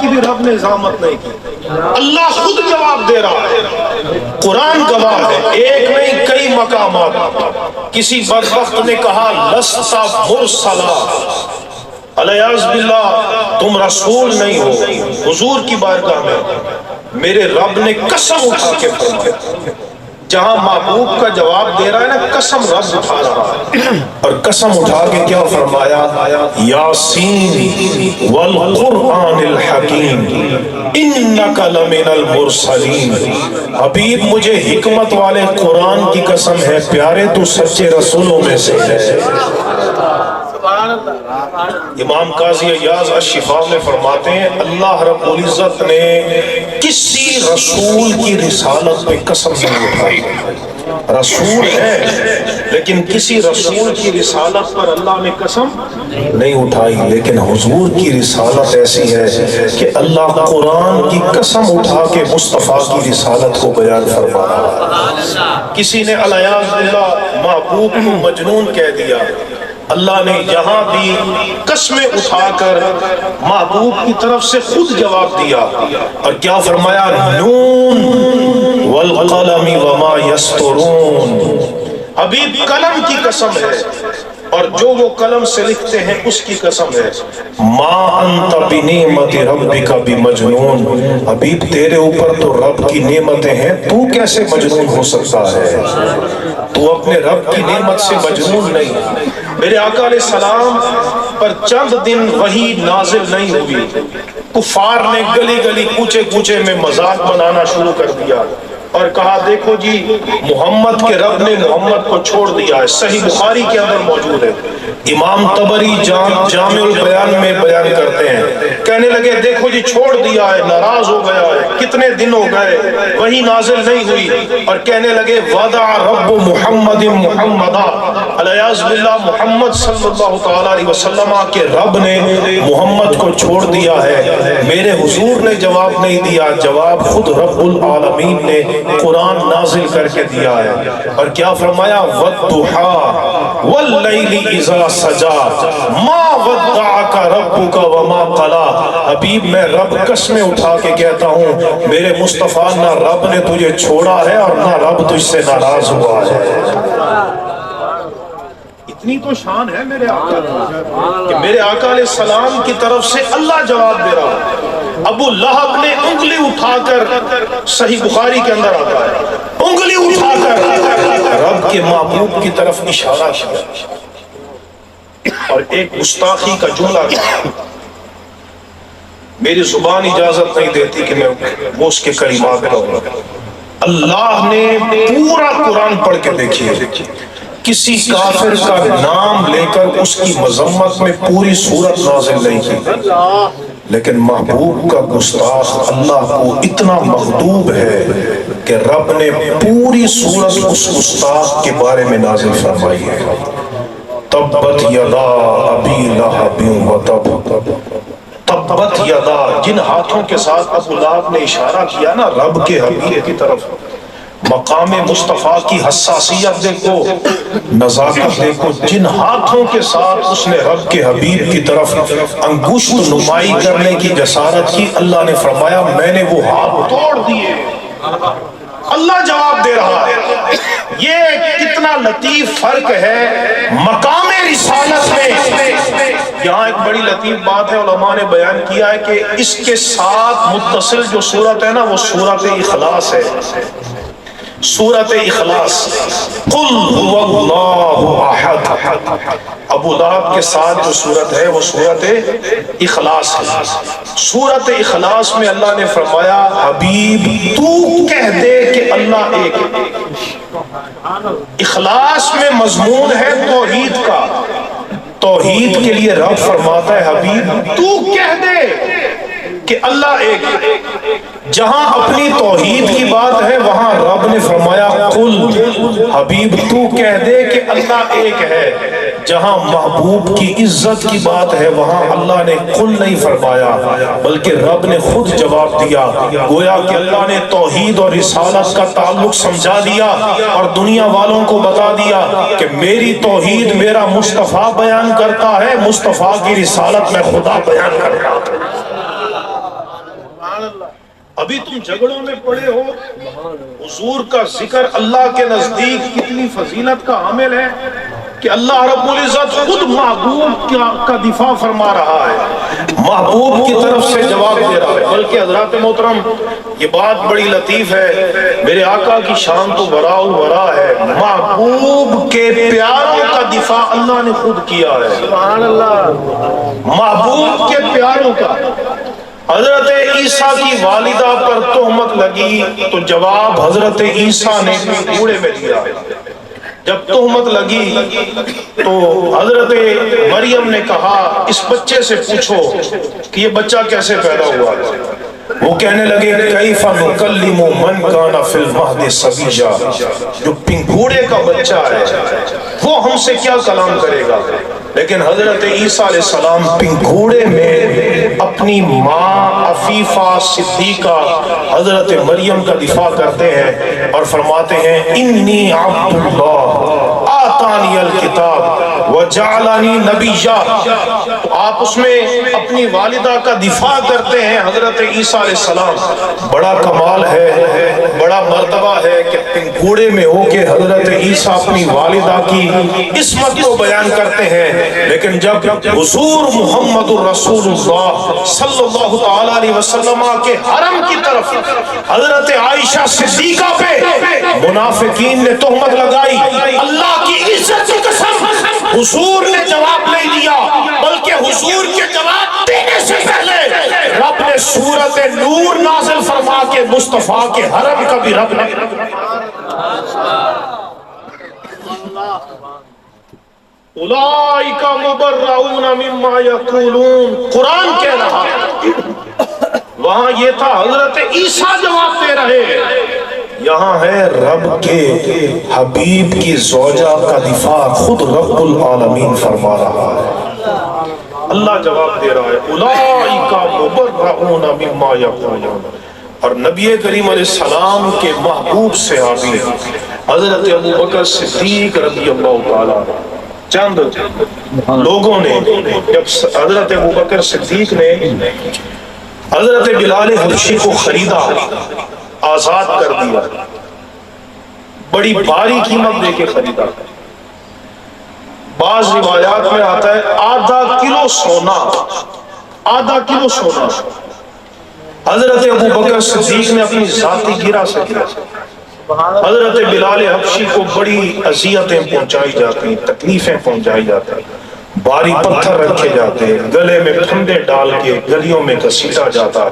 بھی رب نے ضامت نہیں کی، اللہ خود جواب دے رہا ہے، قرآن گواہ ہے، ایک نہیں کئی مقامات۔ کسی بدبخت نے کہا لست مرسلا، الیاذ باللہ تم رسول نہیں ہو، حضور کی بارگاہ میں میرے رب نے قسم اٹھا کے فرمایا، جہاں محبوب کا جواب دے رہا ہے نا، قسم رب اٹھا رہا ہے، اور قسم اٹھا کے کیا فرمایا، یاسین والقرآن الحکیم انک لمن المرسلین۔ حبیب مجھے حکمت والے قرآن کی قسم ہے، پیارے تو سچے رسولوں میں سے ہے۔ امام قاضی ایاز الشفا میں فرماتے ہیں اللہ رب العزت نے کسی رسول کی رسالت پہ قسم نہیں اٹھائی، رسول ہے لیکن کسی رسول کی رسالت پر اللہ نے قسم نہیں اٹھائی، لیکن حضور کی رسالت ایسی ہے کہ اللہ قرآن کی قسم اٹھا کے مصطفیٰ کی رسالت کو بیان فرما رہا ہے۔ کسی نے الیاذ باللہ محبوب کو مجنون کہہ دیا، اللہ نے یہاں بھی قسمیں اٹھا کر محبوب کی طرف سے خود جواب دیا، اور کیا فرمایا، نون والقلم وما یسطرون۔ حبیب قلم کی قسم ہے اور جو وہ قلم سے لکھتے ہیں اس کی قسم ہے، ما انت بنعمت ربک بمجنون۔ حبیب تیرے اوپر تو رب کی نعمتیں ہیں، تو کیسے مجنون ہو سکتا ہے؟ تو اپنے رب کی نعمت سے مجنون نہیں۔ میرے آقا علیہ السلام پر چند دن وحی نازل نہیں ہوئی، کفار نے گلی گلی کوچے کوچے میں مذاق بنانا شروع کر دیا اور کہا دیکھو جی محمد کے رب نے محمد کو چھوڑ دیا ہے، صحیح بخاری کے اندر موجود ہے۔ امام طبری جامع البیان میں بیان کرتے ہیں، کہنے لگے دیکھو جی چھوڑ دیا ہے، ناراض ہو گیا ہے، کتنے دن ہو گئے وہی نازل نہیں ہوئی، اور کہنے لگے وعدہ رب محمد محمدہ، الیاذ باللہ محمد صلی اللہ تعالی علیہ وسلم کے رب نے محمد کو چھوڑ دیا ہے، میرے حضور نے جواب نہیں دیا، جواب خود رب العالمین نے قرآن نازل کر کے دیا ہے۔ اور کیا فرمایا، وَالضُّحَىٰ وَاللَّيْلِ إِذَا سَجَىٰ مَا وَدَّعَكَ رَبُّكَ وَمَا قَلَىٰ۔ حبیب میں رب قسمیں اٹھا کے کہتا ہوں میرے مصطفیٰ، نہ رب نے تجھے چھوڑا ہے اور نہ رب تجھ سے ناراض ہوا ہے۔ اتنی تو شان ہے میرے آقا کہ میرے آقا علیہ السلام کی طرف سے اللہ جواب دے رہا ہے۔ ابو لہب نے انگلی اٹھا کر، صحیح بخاری کے اندر آتا ہے، انگلی اٹھا کر رب کے محبوب کی طرف اشارہ کیا اور ایک گستاخی کا جملہ کیا۔ میری زبان اجازت نہیں دیتی کہ میں وہ اس کے کلمات کہوں۔ اللہ نے پورا قرآن پڑھ کے دیکھیے، کسی کافر کا نام لے کر اس کی مذمت میں پوری سورت نازل نہیں کی، لیکن محبوب کا گستاخ اللہ کو اتنا مغضوب ہے کہ رب نے پوری سورت اس گستاخ کے بارے میں نازل فرمائی ہے۔ تبت یدا ابی لہب وتب، تبت یدا، جن ہاتھوں کے ساتھ ابو لہب نے اشارہ کیا نا رب کے حبیب کی طرف، مقام مصطفیٰ کی حساسیت دیکھو، نزاکت دیکھو، جن ہاتھوں کے ساتھ اس نے رب کے حبیب کی طرف انگشت نمائی کرنے کی جسارت کی، اللہ نے فرمایا میں نے وہ ہاتھ توڑ دیے۔ اللہ جواب دے رہا ہے۔ یہ کتنا لطیف فرق ہے مقام رسالت میں۔ یہاں ایک بڑی لطیف بات ہے، علماء نے بیان کیا ہے کہ اس کے ساتھ متصل جو سورت ہے نا وہ سورت اخلاص ہے، سورت اخلاص، قل هو اللہ احد۔ ابو لہب کے ساتھ جو سورت ہے وہ سورت اخلاص ہے۔ سورت اخلاص میں اللہ نے فرمایا حبیب تو کہہ دے کہ اللہ ایک ہے۔ اخلاص میں مضمون ہے توحید کا، توحید کے لیے رب فرماتا ہے حبیب تو کہہ دے کہ اللہ ایک ہے۔ جہاں اپنی توحید کی بات ہے وہاں رب نے فرمایا قل، حبیب تو کہہ دے کہ اللہ ایک ہے۔ جہاں محبوب کی عزت کی بات ہے وہاں اللہ نے قل نہیں فرمایا بلکہ رب نے خود جواب دیا، گویا کہ اللہ نے توحید اور رسالت کا تعلق سمجھا دیا اور دنیا والوں کو بتا دیا کہ میری توحید میرا مصطفیٰ بیان کرتا ہے، مصطفیٰ کی رسالت میں خدا بیان کرتا ہے۔ ابھی تم جھگڑوں میں پڑے ہو. حضور کا ذکر اللہ کے نزدیک کتنی فضیلت کا حامل ہے کہ اللہ رب العزت خود محبوب کا دفاع فرما رہا ہے, محبوب کی طرف سے جواب دے رہا ہے. بلکہ حضرات محترم یہ بات بڑی لطیف ہے, میرے آقا کی شان تو وراء ورا ہے, محبوب کے پیاروں کا دفاع اللہ نے خود کیا ہے. سبحان اللہ. محبوب کے پیاروں کا. حضرت عیسیٰ کی والدہ پر تہمت لگی تو جواب حضرت عیسیٰ نے کوڑے میں دیا. جب تہمت لگی تو حضرت مریم نے کہا اس بچے سے پوچھو کہ یہ بچہ کیسے پیدا ہوا. وہ کہنے لگے کیف نکلم من کان فی المہد صبیا, جو پنگھوڑے کا بچہ ہے وہ ہم سے کیا کلام کرے گا. لیکن حضرت عیسیٰ علیہ السلام پنگھوڑے میں اپنی ماں عفیفہ صدیقہ حضرت مریم کا دفاع کرتے ہیں اور فرماتے ہیں انی عبد اللہ آتانی الکتاب وجعلنی نبیا. تو آپ اس میں اپنی والدہ کا دفاع کرتے ہیں حضرت عیسیٰ علیہ السلام. بڑا کمال ہے, بڑا مرتبہ ہے کہ پنگھوڑے میں ہو کے حضرت عیسیٰ اپنی والدہ کی عصمت کو بیان کرتے ہیں. لیکن جب حضور محمد الرسول اللہ صلی اللہ تعالی علیہ وسلم کے حرم کی طرف حضرت عائشہ صدیقہ پہ منافقین نے تہمت لگائی, اللہ کی عزت کی قسم حضور نے جواب نہیں دیا, بلکہ حضور کے جواب دینے سے پہلے رب نے سورۃ نور نازل فرما کے مصطفیٰ کے حرم کا بھی رب نے اولئک مبرؤون مما یقولون. قرآن کہہ رہا وہاں یہ تھا حضرت عیسیٰ جواب دے رہے, یہاں ہے رب کے حبیب کی زوجہ کا دفاع خود رب العالمین فرما رہا ہے. اللہ جواب دے رہا ہے اولئک مبرؤون مما یقولون. اور نبی کریم علیہ السلام کے محبوب صحابی حضرت ابوبکر صدیق رضی اللہ تعالیٰ چند لوگوں نے جب حضرت ابوبکر صدیق نے حضرت بلال حبشی کو خریدا, آزاد کر دیا, بڑی بھاری قیمت دے کے خریدا. بعض روایات میں آتا ہے آدھا کلو سونا حضرت ابوبکر صدیق نے اپنی ذاتی گرہ سے کیا. حضرت بلال حبشی کو بڑی اذیتیں پہنچائی جاتی, تکلیفیں پہنچائی جاتی, بھاری پتھر رکھے جاتے, گلے میں پھندے ڈال کے گلیوں میں گھسیٹا جاتا.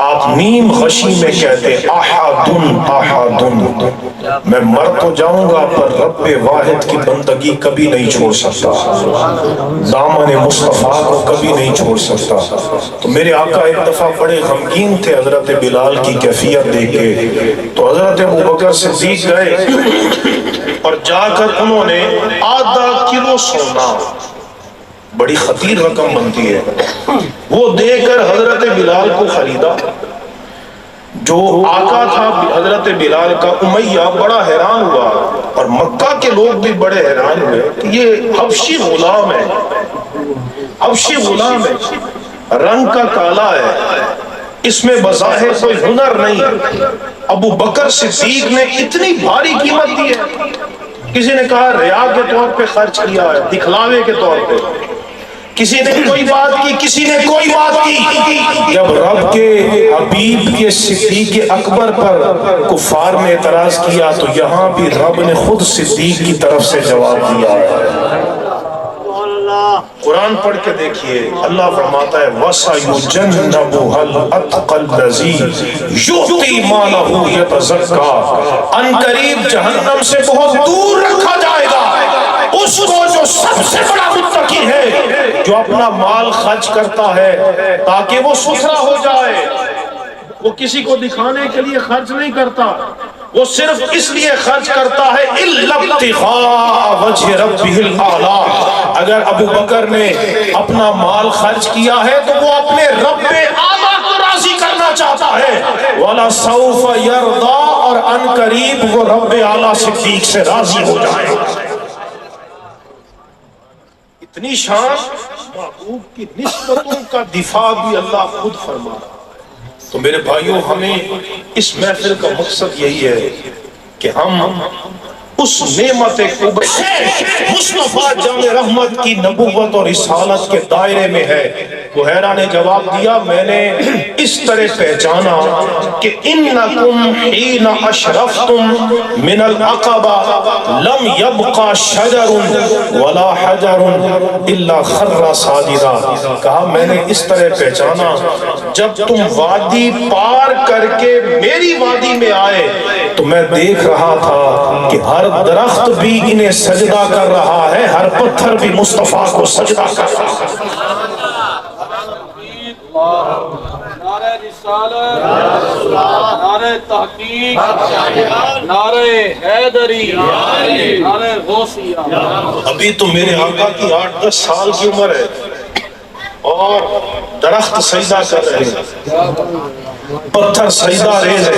آپ نیم غشی میں کہتے احدن احدن, میں مر تو جاؤں گا پر رب واحد کی بندگی کبھی نہیں چھوڑ سکتا, دامن مصطفیٰ کو کبھی نہیں چھوڑ سکتا. تو میرے آقا ایک دفعہ بڑے غمگین تھے حضرت بلال کی کیفیت دیکھ کے, تو حضرت ابوبکر صدیق گئے اور جا کر انہوں نے آدھا کلو سونا, بڑی خطیر رقم بنتی ہے, وہ دے کر حضرت بلال کو خریدا. جو آقا تھا حضرت بلال کا امیہ بڑا حیران ہوا, اور مکہ کے لوگ بھی بڑے حیران ہوئے کہ یہ حبشی غلام ہے, حبشی غلام ہے, رنگ کا کالا ہے, اس میں بظاہر کوئی ہنر نہیں. ابو بکر صدیق نے اتنی بھاری قیمت دی ہے. کسی نے کہا ریا کے طور پہ خرچ کیا ہے, دکھلاوے کے طور پہ, کسی نے کوئی بات کی, کسی نے کوئی بات کی. جب رب کے حبیب کے صدیق اکبر پر کفار نے اعتراض کیا تو یہاں بھی رب نے خود صدیق کی طرف سے جواب دیا ہے. قرآن پڑھ کے دیکھیے, اللہ فرماتا ہے وَسَيُجَنَّبُهَا الْأَتْقَى الَّذِي يُؤْتِي مَالَهُ يَتَزَكَّىٰ. ان قریب جہنم سے بہت دور رکھا جائے گا اس کو جو سب سے بڑا متقی ہے, جو اپنا مال خرچ کرتا ہے تاکہ وہ ستھرا ہو جائے. وہ کسی کو دکھانے کے لیے خرچ نہیں کرتا, وہ صرف اس لیے خرچ کرتا ہے اِلَّا ابْتِغَاءَ وَجْهِ رَبِّهِ الْأَعْلَىٰ. اگر ابو بکر نے اپنا مال خرچ کیا ہے تو وہ اپنے رب اعلیٰ کو راضی کرنا چاہتا ہے. وَلَا سَوْفَ يَرْضَىٰ, اور ان قریب وہ رب اعلیٰ صدیق سے راضی ہو جائے. اتنی شان محبوب کی نسبتوں کا دفاع بھی اللہ خود فرما رہا ہے. تو میرے بھائیوں، ہمیں اس محفل کا مقصد یہی ہے کہ ہم اس نعمت مصطفیٰ جامع رحمت کی نبوت اور رسالت کے دائرے میں ہے۔ بحیرہ نے جواب دیا، میں نے اس طرح پہچانا کہ انکم حین اشرفتم من العقبہ لم یبقى شجر ولا حجر الا خر ساجدا۔ کہا میں نے اس طرح پہچانا جب تم وادی پار کر کے میری وادی میں آئے تو میں دیکھ رہا تھا کہ ہر درخت بھی انہیں سجدہ کر رہا ہے، ہر پتھر بھی مصطفیٰ کو سجدہ کر رہا ہے۔ نعرہ رسالت، نعرہ تحقیق، نعرہ حیدری، نعرہ غوثیہ۔ ابھی تو میرے آقا کی 8-10 سال کی عمر ہے اور درخت سجدہ کر رہے ہیں، پتھر سجدہ ریز ہے۔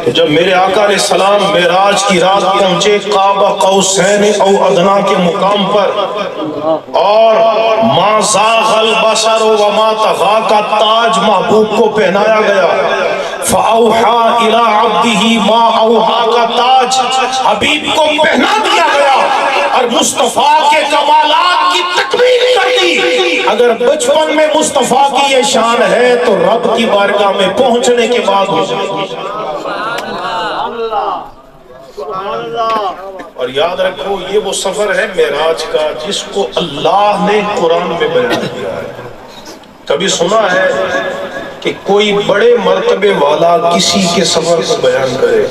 تو جب میرے آقا علیہ السلام معراج کی رات پہنچے قاب قوسین او ادنا کے مقام پر، اور ما زاغ البصر وما طغى کا تاج محبوب کو پہنایا گیا، فاوحى الى عبده ما اوحى کا تاج حبیب کو پہنا دیا گیا اور مصطفیٰ کے کمالات کی تکمیل کر دی۔ اگر بچپن میں مصطفیٰ کی یہ شان ہے تو رب کی بارگاہ میں پہنچنے کے بعد ہو جائے گی۔ اور یاد رکھو، یہ وہ سفر ہے معراج کا جس کو اللہ نے قرآن میں بیان کیا ہے۔ کبھی سنا ہے کہ کوئی بڑے مرتبے والا کسی کے سفر کو بیان کرے؟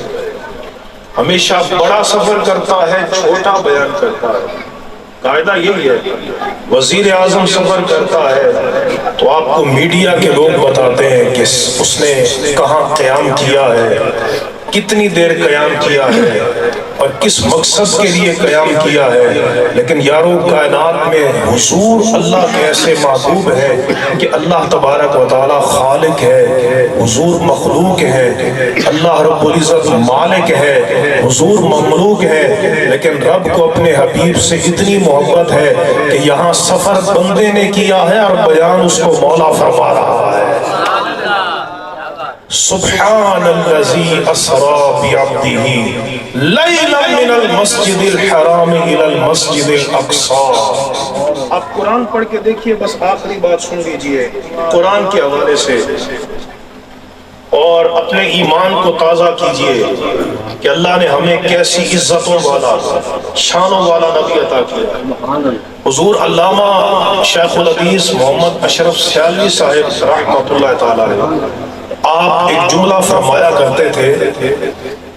ہمیشہ بڑا سفر کرتا ہے، چھوٹا بیان کرتا ہے۔ قاعدہ یہی ہے، وزیر اعظم سفر کرتا ہے تو آپ کو میڈیا کے لوگ بتاتے ہیں کہ اس نے کہاں قیام کیا ہے، کتنی دیر قیام کیا ہے اور کس مقصد کے لیے قیام کیا ہے۔ لیکن یارو، کائنات میں حضور اللہ کے ایسے محبوب ہیں کہ اللہ تبارک و تعالی خالق ہے، حضور مخلوق ہے، اللہ رب العزت مالک ہے، حضور مملوک ہے، لیکن رب کو اپنے حبیب سے اتنی محبت ہے کہ یہاں سفر بندے نے کیا ہے اور بیان اس کو مولا فرما رہا ہے۔ سبحان الذی اسری بعبدہ لیلا من المسجد الحرام الى المسجد الاقصی۔ آپ قرآن پڑھ کے دیکھیے، بس آخری بات سن لیجئے قرآن کے حوالے سے، اور اپنے ایمان کو تازہ کیجئے کہ اللہ نے ہمیں کیسی عزتوں والا، شانوں والا نبی عطا کیا۔ حضور علامہ شیخ الحدیث محمد اشرف سیالوی صاحب رحمۃ اللہ تعالی علیہ، آپ ایک جملہ فرمایا کرتے تھے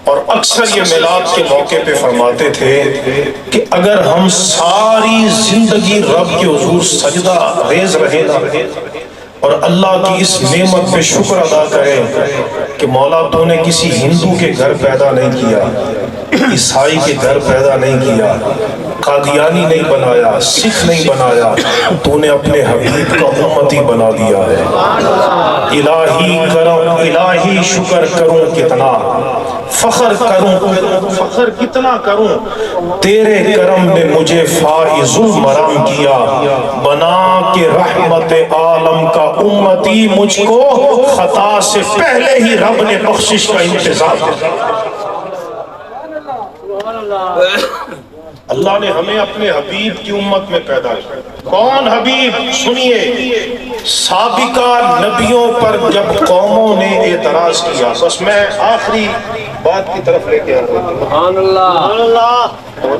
اور اکثر یہ میلاد کے موقع پہ فرماتے تھے کہ اگر ہم ساری زندگی رب کے حضور سجدہ ریز رہے نا اور اللہ کی اس نعمت پہ شکر ادا کریں کہ مولا تو نے کسی ہندو کے گھر پیدا نہیں کیا، عیسائی کے گھر پیدا نہیں کیا، قادیانی نہیں بنایا، سکھ نہیں بنایا، تو نے اپنے حبیب کا امتی بنا دیا ہے۔ الہی کرم، الہی شکر کروں کتنا، فخر کروں، فخر کتنا کروں، تیرے کرم نے مجھے فائز المرام کیا، بنا کے رحمت عالم کا امتی، مجھ کو خطا سے پہلے ہی رب نے بخشش کا انتظام کیا۔ اللہ نے ہمیں اپنے حبیب کی امت میں پیدا کیا۔ کون حبیب؟ سنیے، سابقہ نبیوں پر جب قوموں نے اعتراض کیا، بس میں آخری بات کی طرف لے کے آ رہا ہوں۔ سبحان اللہ،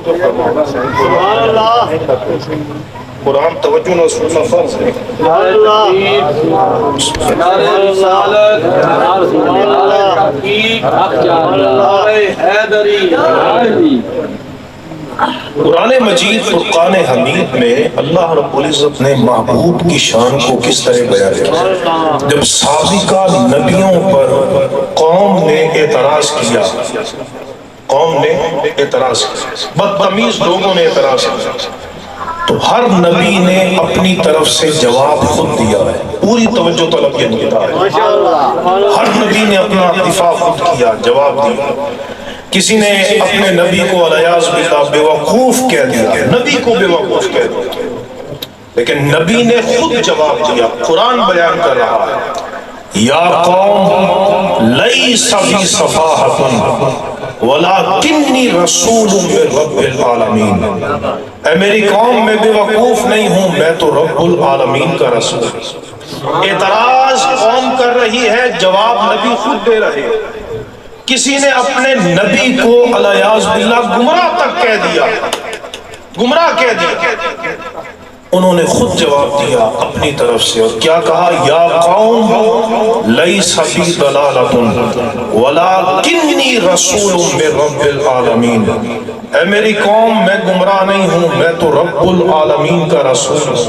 سبحان اللہ، قرآن توجہ نہ سننا فرض ہے۔ نعرہ رسالت، نعرہ تحقیق، نعرہ حیدری۔ قرآن مجید فرقان حمید میں اللہ رب العزت نے محبوب کی شان کو کس طرح بیان کیا؟ جب سابقہ نبیوں پر قوم نے اعتراض کیا، قوم نے اعتراض کیا، بدتمیز لوگوں نے اعتراض کیا، تو ہر نبی نے اپنی طرف سے جواب خود دیا ہے۔ پوری توجہ طلب یہ نکتا ہے، ہر نبی نے اپنا دفاع خود کیا، جواب دیا۔ کسی نے اپنے نبی کو علیاذ باللہ بے وقوف کہہ دیا، نبی کو بے وقوف کہہ دیا، لیکن نبی نے خود جواب دیا۔ قرآن بیان کر رہا ہے یا قوم لیس بی صفاحۃ ولکنی رسول من رب العالمین، اے میری قوم میں بے وقوف نہیں ہوں، میں تو رب العالمین کا رسول ہوں۔ اعتراض قوم کر رہی ہے، جواب نبی خود دے رہے۔ کسی نے اپنے نبی کو الیاذ باللہ گمراہ تک کہہ دیا، گمراہ کہہ دیا، انہوں نے خود جواب دیا اپنی طرف سے، اور کیا کہا؟ یا قوم لیس بی ضلالۃ ولکنی رسول من رب العالمین، اے میری قوم میں گمراہ نہیں ہوں، میں تو رب العالمین کا رسول ہوں۔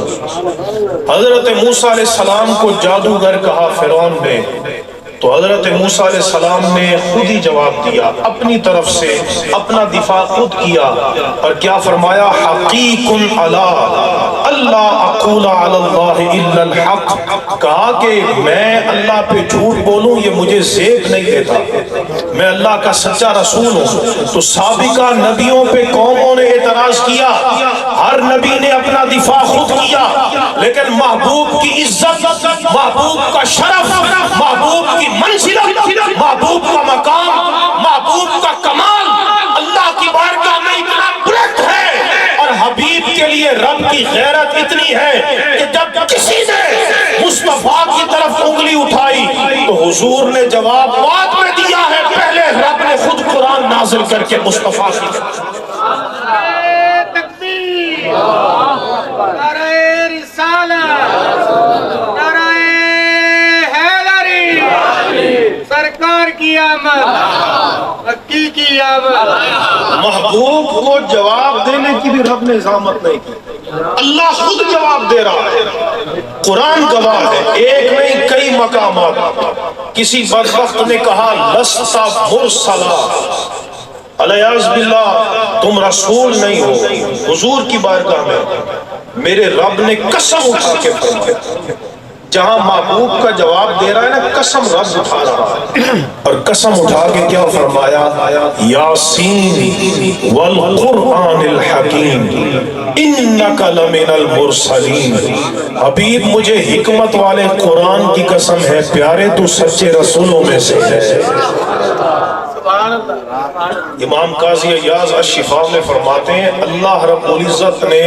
حضرت موسیٰ علیہ السلام کو جادوگر کہا فرعون نے، تو حضرت موسیٰ علیہ السلام نے خود ہی جواب دیا، اپنی طرف سے اپنا دفاع خود کیا، اور کیا فرمایا؟ حقیق علی اللہ اقول علی اللہ الا الحق، کہا کہ میں اللہ پہ جھوٹ بولوں یہ مجھے زیب نہیں دیتا، میں اللہ کا سچا رسول ہوں۔ تو سابقہ نبیوں پہ قوموں نے اعتراض کیا، ہر نبی نے اپنا دفاع خود کیا، لیکن محبوب کی عزت، محبوب کا شرف، محبوب کی منزلت، محبوب کا مقام، محبوب کا کمال اللہ کی بارگاہ میں اتنا بلند ہے، اور حبیب کے لیے رب کی غیرت اتنی ہے کہ جب کسی نے مصطفیٰ کی طرف انگلی اٹھائی تو حضور نے جواب بعد میں دیا ہے، پہلے رب نے خود قرآن نازل کر کے مصطفیٰ کی تکبیر، نعرہ رسالت، نعرہ حیدری، سرکار کی آمد، مکی کی آمد۔ محبوب کو جواب دینے کی بھی رب نے ضمانت نہیں کی، اللہ خود جواب دے رہا ہے، قرآن گواہ ہے، ایک نہیں کئی مقامات۔ کسی بدبخت نے کہا لست مرسلا، الیاذ باللہ تم رسول نہیں ہو، حضور کی بارگاہ میں میرے رب نے قسم اٹھا کے فرمایا، جہاں محبوب کا جواب دے رہا ہے نا، قسم رب اٹھا رہا ہے، اور قسم اٹھا کے کیا فرمایا؟ یاسین والقرآن الحکیم انک لمن المرسلین، حبیب مجھے حکمت والے قرآن کی قسم ہے، پیارے تو سچے رسولوں میں سے ہے۔ امام قاضی ایاز الشفا میں فرماتے ہیں اللہ رب العزت نے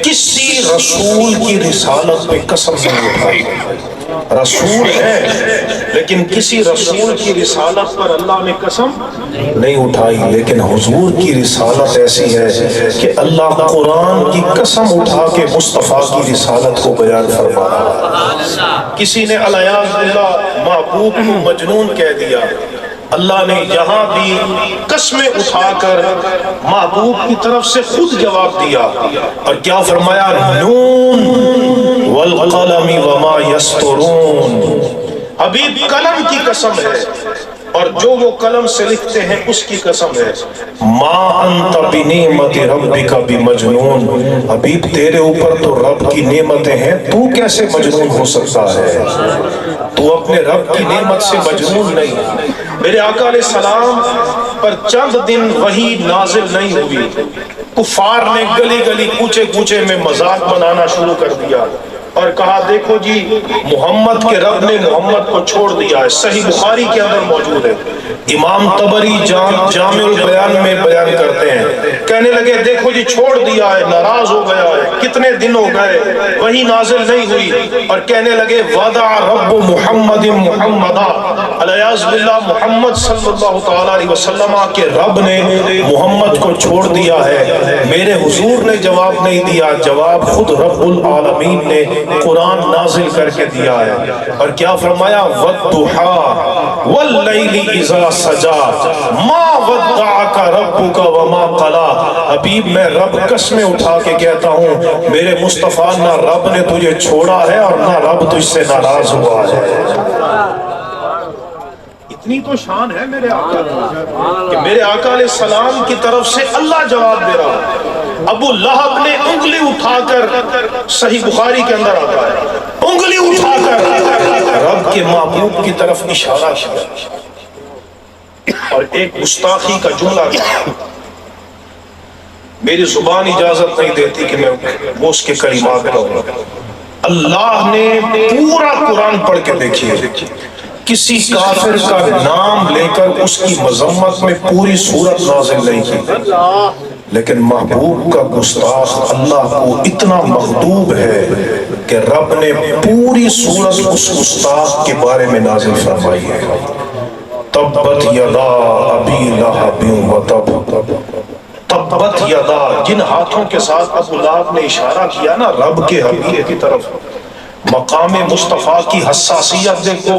کسی رسول کی رسالت پہ قسم نہیں اٹھائی، رسول ہے لیکن کسی رسول کی رسالت پر اللہ نے قسم نہیں اٹھائی، لیکن حضور کی رسالت ایسی ہے کہ اللہ قرآن کی قسم اٹھا کے مصطفیٰ کی رسالت کو بیان فرما رہا۔ کسی نے الیاذ باللہ محبوب کو مجنون کہہ دیا، اللہ نے یہاں بھی قسمیں اٹھا کر محبوب کی طرف سے خود جواب دیا، اور کیا فرمایا؟ نون والقلم وما یسطرون، حبیب قلم کی قسم ہے اور جو وہ قلم سے لکھتے ہیں اس کی قسم ہے، ما انت بنعمت ربک بمجنون، حبیب تیرے اوپر تو رب کی نعمتیں ہیں، تو کیسے مجنون ہو سکتا ہے؟ تو اپنے رب کی نعمت سے مجنون نہیں۔ میرے آقا علیہ السلام پر چند دن وحی نازل نہیں ہوئی، کفار نے گلی گلی کوچے کوچے میں مذاق بنانا شروع کر دیا اور کہا دیکھو جی محمد کے رب نے محمد کو چھوڑ دیا ہے، صحیح بخاری کے اندر موجود ہے، امام طبری جامع البیان میں بیان کرتے ہیں، کہنے لگے دیکھو جی چھوڑ دیا ہے، ناراض ہو گیا ہے، کتنے دن ہو گئے وہی نازل نہیں ہوئی، اور کہنے لگے وعدہ رب محمد محمدہ، الیاذ باللہ محمد صلی اللہ تعالی علیہ وسلم کے رب نے محمد کو چھوڑ دیا ہے، میرے حضور نے جواب نہیں دیا، جواب خود رب العالمین نے قرآن نازل کر کے دیا ہے، اور کیا فرمایا؟ وَالضُّحَىٰ وَاللَّيْلِ اِذَا سَجَىٰ مَا وَدَّعَكَ رَبُّكَ وَمَا قَلَىٰ، حبیب میں رب قسمیں اٹھا کے کہتا ہوں میرے مصطفیٰ، نہ رب نے تجھے چھوڑا ہے اور نہ رب تجھ سے ناراض ہوا ہے۔ اتنی تو شان ہے میرے آقا کہ میرے آقا علیہ السلام کی طرف سے اللہ جواب دے رہا ہے۔ ابو لہب نے انگلی اٹھا کر، صحیح بخاری کے اندر آتا ہے، انگلی اٹھا کر رب کے محبوب کی طرف اشارہ کیا اور ایک گستاخی کا جملہ کیا، میری زبان اجازت نہیں دیتی کہ میں وہ اس کے کلمات کہوں، اللہ نے پورا قرآن پڑھ کے دیکھیے، کسی کافر کا نام لے کر اس کی مذمت میں پوری سورت نازل نہیں کی، لیکن محبوب کا گستاخ اللہ کو اتنا مغضوب ہے کہ رب نے پوری سورت اس گستاخ کے بارے میں نازل فرمائی ہے۔ تبت یدا ابی لہب وتب، تبت یدا، جن ہاتھوں کے ساتھ ابو لہب نے اشارہ کیا نا رب کے حبیب کی طرف، مقام مصطفیٰ کی حساسیت دیکھو،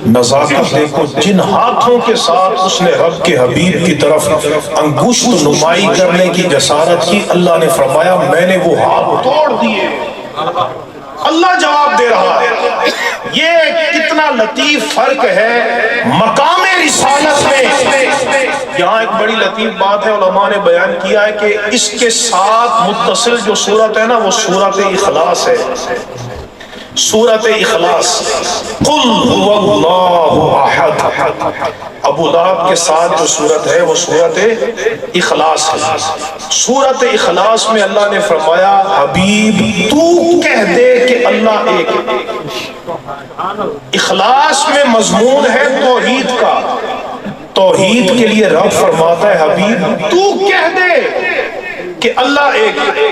نزاکت دیکھو، جن ہاتھوں کے ساتھ اس نے رب کے حبیب کی طرف انگشت نمائی کرنے کی جسارت کی، اللہ نے فرمایا میں نے وہ ہاتھ توڑ دیے۔ اللہ جواب دے رہا ہے۔ یہ کتنا لطیف فرق ہے مقام رسالت میں۔ یہاں ایک بڑی لطیف بات ہے، علماء نے بیان کیا ہے کہ اس کے ساتھ متصل جو سورت ہے نا وہ سورت اخلاص ہے، سورت اخلاص۔ قل هو اللہ احد، ابو لہب کے ساتھ جو سورت ہے وہ سورت اخلاص ہے۔ سورت اخلاص میں اللہ نے فرمایا حبیب تو کہہ دے کہ اللہ ایک ہے۔ اخلاص میں مضمون ہے توحید کا، توحید کے لیے رب فرماتا ہے حبیب تو کہہ دے کہ اللہ ایک ہے۔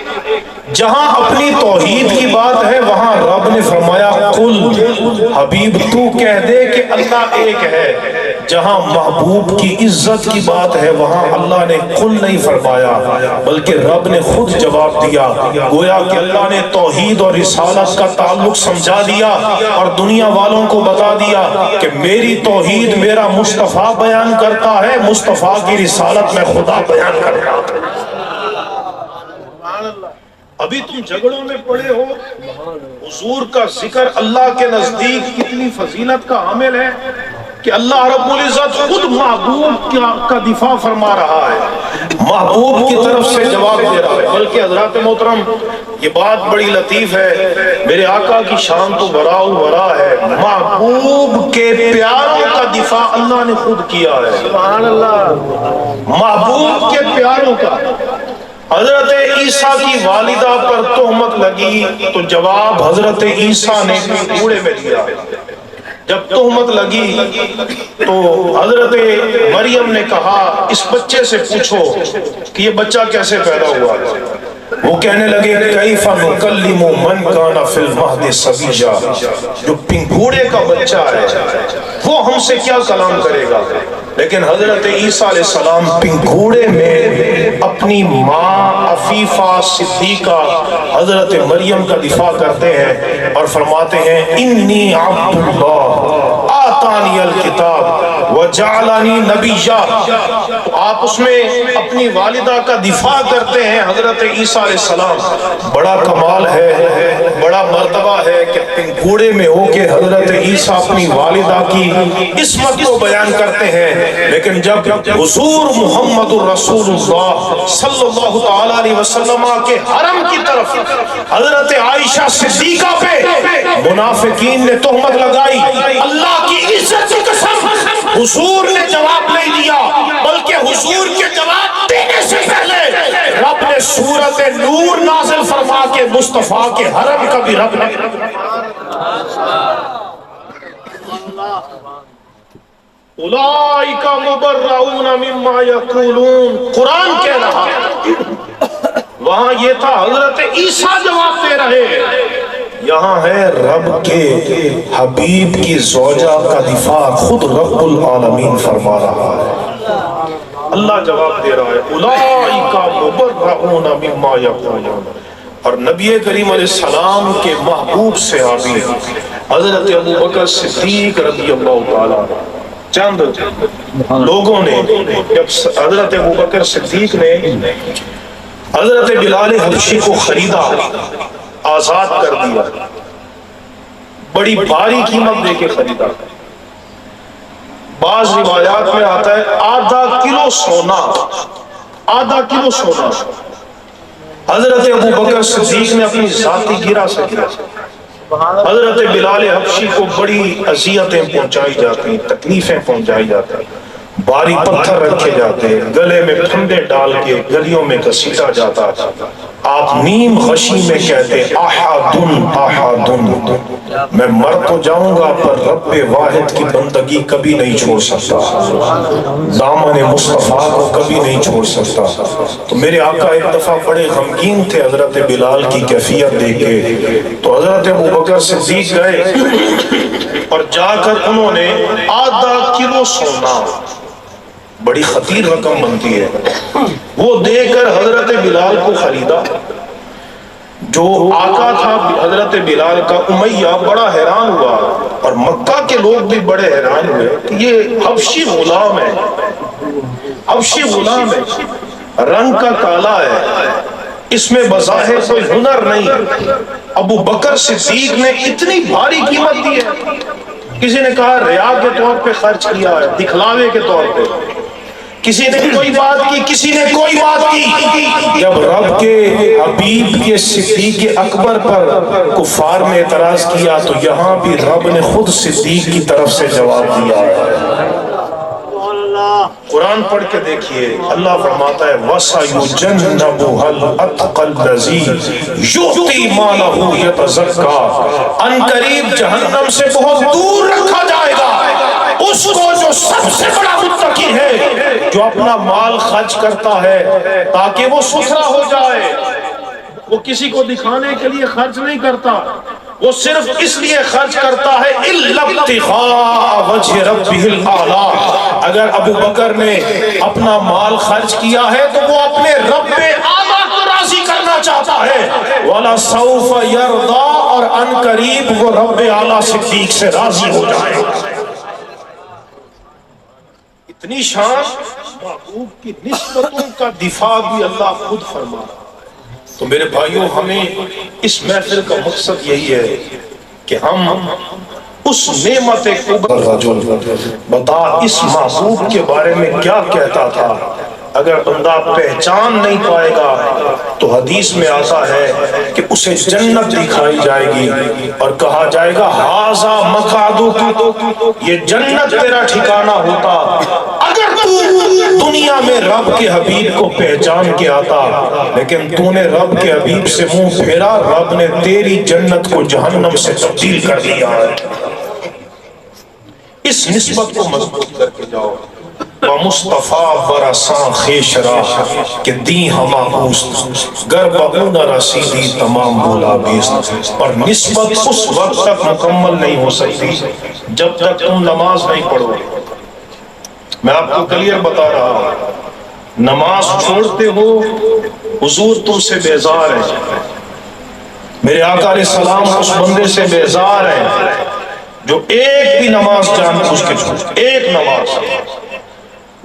جہاں اپنی توحید کی بات ہے وہاں رب نے فرمایا قل، حبیب تو کہہ دے کہ اللہ ایک ہے۔ جہاں محبوب کی عزت کی بات ہے وہاں اللہ نے قل نہیں فرمایا، بلکہ رب نے خود جواب دیا، گویا کہ اللہ نے توحید اور رسالت کا تعلق سمجھا دیا اور دنیا والوں کو بتا دیا کہ میری توحید میرا مصطفیٰ بیان کرتا ہے، مصطفیٰ کی رسالت میں خدا بیان کرتا ہے۔ ابھی تم جھگڑوں میں پڑے ہو، حضور کا ذکر اللہ کے نزدیک کتنی فضیلت کا حامل ہے کہ اللہ رب العزت خود محبوب کا دفاع فرما رہا ہے، محبوب کی طرف سے جواب دے رہا ہے۔ بلکہ حضرات محترم یہ بات بڑی لطیف ہے، میرے آقا کی شان تو براء الورا ہے، محبوب کے پیاروں کا دفاع اللہ نے خود کیا ہے۔ سبحان اللہ، محبوب کے پیاروں کا۔ حضرت عیسیٰ کی والدہ پر تہمت لگی تو جواب حضرت عیسیٰ نے کوڑے میں دیا۔ جب تہمت لگی تو حضرت مریم نے کہا اس بچے سے پوچھو کہ یہ بچہ کیسے پیدا ہوا۔ وہ کہنے لگے کیف نکلم من کان فی المہد صبیا، جو پنگھوڑے کا بچہ ہے وہ ہم سے کیا کلام کرے گا۔ لیکن حضرت عیسیٰ علیہ السلام پنگھوڑے میں اپنی ماں عفیفہ صدیقہ حضرت مریم کا دفاع کرتے ہیں اور فرماتے ہیں انی عبد اللہ آتانی الکتاب وجعلنی نبیا۔ تو آپ اس میں اپنی والدہ کا دفاع کرتے ہیں حضرت عیسیٰ علیہ السلام۔ بڑا کمال ہے، بڑا مرتبہ ہے کہ پنگھوڑے میں ہو کے حضرت عیسیٰ اپنی والدہ کی عصمت کو بیان کرتے ہیں، لیکن جب حضور محمد الرسول اللہ صلی اللہ تعالی علیہ وسلم کے حرم کی طرف حضرت عائشہ صدیقہ پہ منافقین نے تہمت لگائی، اللہ کی عزت کی قسم حضور نے جواب نہیں دیا، بلکہ حضور کے جواب دینے سے پہلے رب نے سورۃ نور نازل فرما کے مصطفیٰ کے حرم کا بھی رب نے اولئک مبرؤون مما یقولون، قرآن کہہ رہا ہے۔ وہاں یہ تھا حضرت عیسیٰ جواب دے رہے، یہاں ہے رب کے حبیب کی زوجہ کا دفاع خود رب العالمین فرما رہا ہے۔ اللہ جواب دے رہا ہے اولئک مبرؤون مما یقولون۔ اور نبی کریم علیہ السلام کے محبوب صحابی حضرت ابوبکر صدیق رضی اللہ تعالیٰ چند لوگوں نے جب حضرت ابوبکر صدیق نے حضرت بلال حبشی کو خریدا، آزاد کر دیا، بڑی بھاری قیمت دے کے خریدا۔ بعض روایات میں آتا ہے آدھا کلو سونا، آدھا کلو سونا حضرت ابوبکر صدیق نے اپنی ذاتی گرہ سے کیا۔ حضرت بلال حبشی کو بڑی اذیتیں پہنچائی جاتی، تکلیفیں پہنچائی جاتی، بھاری پتھر رکھے جاتے، گلے میں پھندے ڈال کے گلیوں میں گھسیٹا جاتا، آپ نیم غشی میں کہتے احدن احدن، میں مر تو جاؤں گا پر رب واحد کی بندگی کبھی نہیں چھوڑ سکتا، دامن مصطفیٰ کو کبھی نہیں چھوڑ سکتا۔ تو میرے آقا ایک دفعہ بڑے غمگین تھے حضرت بلال کی کیفیت دیکھ کے، تو حضرت ابوبکر صدیق گئے اور جا کر انہوں نے آدھا کلو سونا، بڑی خطیر رقم بنتی ہے، وہ دے کر حضرت بلال کو خریدا۔ جو آقا تھا حضرت بلال کا امیہ بڑا حیران ہوا، اور مکہ کے لوگ بھی بڑے حیران ہوئے کہ یہ حبشی غلام ہے، حبشی غلام ہے، رنگ کا کالا ہے، اس میں بظاہر کوئی ہنر نہیں، ابو بکر صدیق نے اتنی بھاری قیمت دی ہے۔ کسی نے کہا ریا کے طور پہ خرچ کیا ہے، دکھلاوے کے طور پہ، کسی نے کوئی بات کی، کسی نے کوئی بات کی۔ جب رب کے حبیب کے صدیق اکبر پر کفار نے اعتراض کیا تو یہاں بھی رب نے خود صدیق کی طرف سے جواب دیا ہے۔ قرآن پڑھ کے دیکھیے، اللہ فرماتا ہے وَسَيُجَنَّبُهَا الْأَتْقَى الَّذِي يُؤْتِي مَالَهُ يَتَزَكَّىٰ، ان قریب جہنم سے بہت دور رکھا جائے گا اس کو جو سب سے بڑا متقی ہے، جو اپنا مال خرچ کرتا ہے تاکہ وہ ستھرا ہو جائے، وہ کسی کو دکھانے کے لیے خرچ نہیں کرتا، وہ صرف اس لیے خرچ کرتا ہے إِلَّا ابْتِغَاءَ وَجْهِ رَبِّهِ الْأَعْلَىٰ۔ اگر ابو بکر نے اپنا مال خرچ کیا ہے تو وہ اپنے رب اعلیٰ کو راضی کرنا چاہتا ہے، وَلَسَوْفَ يَرْضَىٰ، اور ان قریب وہ رب اعلیٰ صدیق سے راضی ہو جائے گا۔ اتنی شان محبوب کی نسبتوں کا دفاع بھی اللہ خود فرما رہا ہے۔ تو میرے بھائیوں، ہمیں اس محفل کا مقصد یہی ہے کہ ہم اس نعمت رجل بتا اس محبوب کے بارے میں کیا کہتا تھا، اگر بندہ پہچان نہیں پائے گا تو حدیث میں آتا ہے کہ اسے جنت دکھائی جائے گی اور کہا جائے گا ھذا مقعدک، یہ جنت تیرا ٹھکانہ ہوتا اگر تو دنیا میں رب کے حبیب کو پہچان کے آتا، لیکن تو نے رب کے حبیب سے منہ پھیرا، رب نے تیری جنت کو جہنم سے تبدیل کر دیا ہے۔ اس نسبت کو مضبوط کر کے جاؤ، مصطفیٰ برساں خیشرا کہ دی ہما پوست گر بہون رسیدی تمام بولا بیست۔ اور نسبت اس وقت تک مکمل نہیں ہو سکتی جب تک تم نماز نہیں پڑھو۔ میں آپ کو کلیئر بتا رہا ہوں، نماز چھوڑتے ہو حضور تم سے بیزار ہے، میرے آقا علیہ السلام اس بندے سے بیزار ہے جو ایک بھی نماز جان بوجھ کے چھوڑ، ایک نماز۔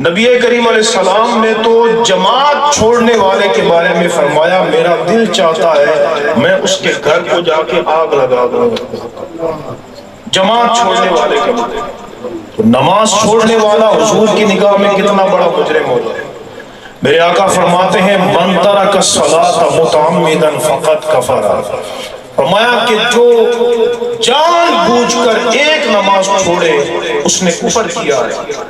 نبی کریم علیہ السلام نے تو جماعت چھوڑنے والے کے بارے میں فرمایا میرا دل چاہتا ہے میں اس کے گھر کو جا کے آگ لگا دوں۔ جماعت چھوڑنے والے کے بارے میں، نماز چھوڑنے والا حضور کی نگاہ میں کتنا بڑا مجرم ہو جائے۔ میرے آقا فرماتے ہیں من ترک الصلاۃ متعمدا فقد کفر، فرمایا کہ جو جان بوجھ کر ایک نماز چھوڑے اس نے کفر کیا ہے۔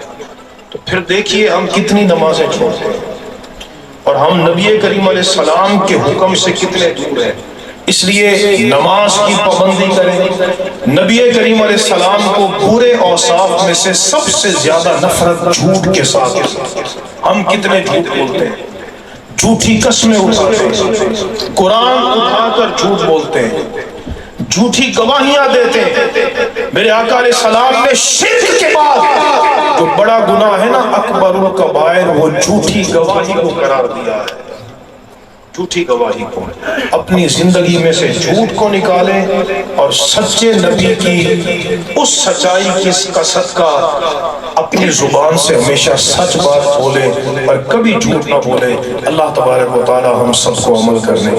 تو پھر دیکھیے ہم کتنی نمازیں چھوڑتے ہیں اور ہم نبی کریم علیہ السلام کے حکم سے کتنے دور ہیں۔ اس لیے نماز کی پابندی کریں۔ نبی کریم علیہ السلام کو برے اوصاف میں سے سب سے زیادہ نفرت جھوٹ کے ساتھ، ہم کتنے جھوٹ بولتے ہیں، جھوٹی قسمیں اٹھاتے ہیں، قرآن اٹھا کر جھوٹ بولتے ہیں، جھوٹی گواہیاں دیتے ہیں۔ میرے آقا علیہ السلام نے شرک کے بعد جو بڑا گناہ ہے نا اکبر الکبائر، وہ جھوٹی گواہی کو قرار دیا ہے۔ جھوٹی گواہی کو اپنی زندگی میں سے جھوٹ کو نکالیں اور سچے نبی کی اس سچائی کا صدقہ اپنی زبان سے ہمیشہ سچ بات بولے اور کبھی جھوٹ نہ بولے۔ اللہ تبارک و تعالی ہم سب کو عمل کرنے